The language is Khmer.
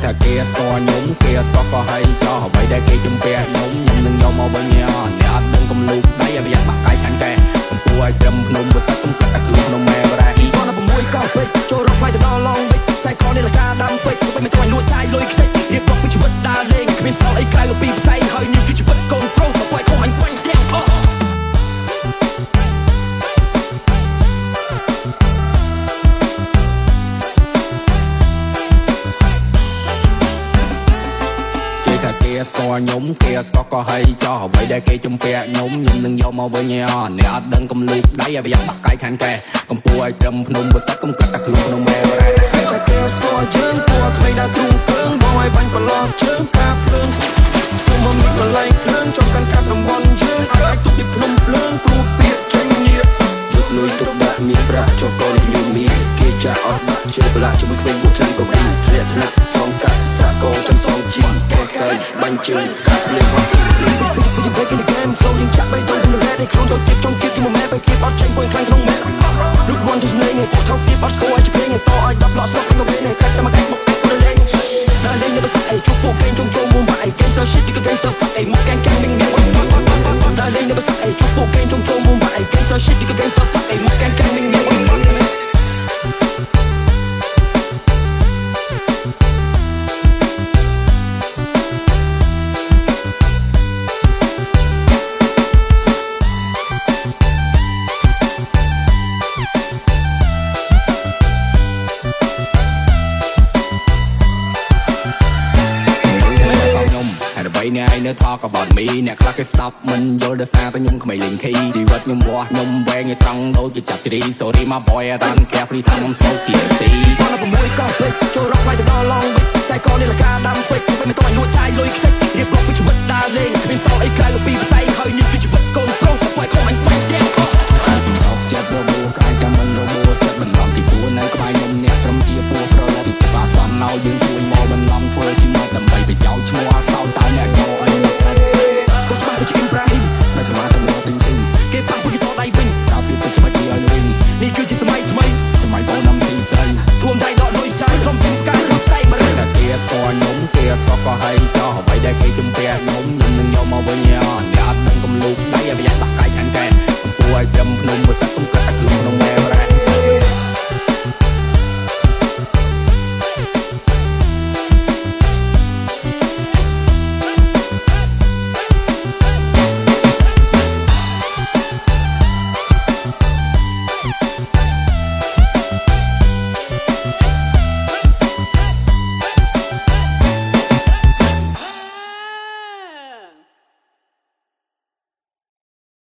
ថាគេស្គាល់ខ្ញុំគេស្គាល់ក៏ហើយចោះអ្វីដែលគេជំពាក់ខ្ញុំនឹងយកមកវិញអ្នកអត់ដឹងកំលូកដៃឲ្យប្រយ័ត្នបាក់កាយខាងកែកំពុះឲ្យត្រឹមភ្នំប្រសិទ្ធកំកាត់តែខ្លួនក្នុងម៉ែបរ៉ែគាត់នៅ6កោពេកចូលរកផ្លៃទៅដល់ឡងពេកខ្សែកនេះលកាដាំពេកទៅមិនទៅលួចចាយលុយខ្ទេចរៀបរាប់ពីជីវិតដើរលេងគ្មានសល់អីក្រៅពីផ្សែងហើយនេះគឺជីវិតកូនប្រុសមកឲ្យខុសអញបាញ់ទាំងអស់គេស្គាល់ខ្ញុំគេស្គាល់ក៏ហើយចោះអ្វីដែលគេជំពាក់ខ្ញុំនឹងយកមកវិញអ្នកអត់ដឹងកំលូកដៃឲ្យប្រយ័ត្នបាក់កាយខាងកែកំពុះឲ្យត្រឹមភ្នំប្រសិទ្ធកំកាត់តែខ្លួនក្នុងម៉ែបរ៉ែស្គាល់គេស្គាល់ជើងពណ៌ក្មេងដើរទ្រូងភ្លើងបងឲ្យបាញ់ប្រឡោះជើងការភ្លើងគុំមកមានកន្លែងភ្លើងចង់កាន់កាប់តំបន់យើងអាចទុកទីភ្នំភ្លើងព្រោះពាក្យចេញញៀកយកលុយទុកដាក់មានប្រាក់ចុះកូនយូមីគេចាក់អត់បាក់ជើប្រឡាក់ជាមួយក្មេងពួកឆ្នាំក៏ពីធ្លាក់ថ្នាក់សងកាក់សាកោចំសងជីកែកែបាញ់ជើងកាត់លេបមកពីបែកin the game so យើងចាក់បីទៅក្នុងរ៉េដឯខ្លួនទៅទៀតចង់គៀបទីមួយម៉ែបែកគៀបអត់ចេញមួយខ្លាំងក្នុងម៉ែលុកវ៉ាន់ទៅស្នេហ៍ឯពួកថោកទៀតអត់ស្គាល់ឲ្យពេញតឲ្យ10ឡោះស្រុកក្នុងវិញឯកាច់តែមកកាច់មកទៅលេងដល់លេងនៅបសាឯជួបពួកគេចង់ចូលមុំបាក់ឯ gangster shit នេះក៏ gangster fuck ឯមកgang មីងមីងដល់លេងនៅបសាឯជួបពួកគេចង់ចូលមុំបាក់ឯ gangster shit នេះក៏ gangster fuck ឯមក gang មីងមីងអ្នកឯងនៅថកabout me អ្នកខ្លះគេស្ដាប់មិនយល់ដោយសារតែខ្ញុំក្មេងលេង key ជីវិតខ្ញុំវាស់ខ្ញុំវែងឲ្យត្រង់ដូចជាចាប់ជ្រី sorry my boy I don't care free time I'm so TNC គាត់នៅ6កោពេកចូលរកផ្លៃទៅដល់ឡងពេកខ្សែកនេះលកាដាំពេកទៅមិនទៅឲ្យលួចចាយលុយខ្ទេចរៀបរាប់ពីជីវិតដើរលេងគ្មានសល់អីក្រៅពីផ្សែងហើយនេះគឺជីវិតកូនប្រុសមកឲ្យខំអញបាញ់